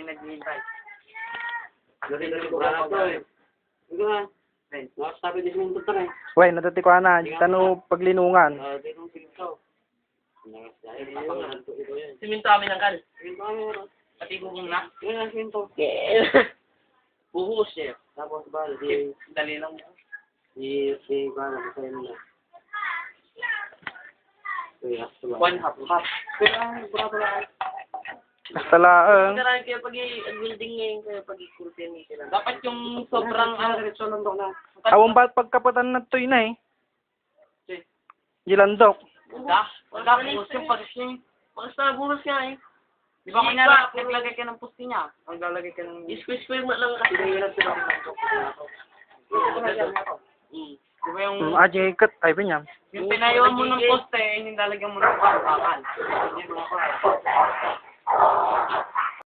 Naghihintay. Uy, natutikuan na. Tano paglinungan. Siminto kami ng kal. Pati bubong na. Buhos, chef. Tapos ba, Dali lang. One half. Basta laang. Kaya kaya pag building ngayon, kaya pag i-curtain nila. Dapat yung sobrang Awang ba pagkapatan na to'y na eh. Gilandok. Wala buhos yung pag basta buhos nga eh. Di ba kanya naglagay ka ng pusti niya? Ang lalagay ka ng... Square mo lang kasi. Di ba yung... Aji ikat. Ay, pinyam. Yung pinayuan mo ng poste, hindi lalagyan mo ng bakal. Hindi mo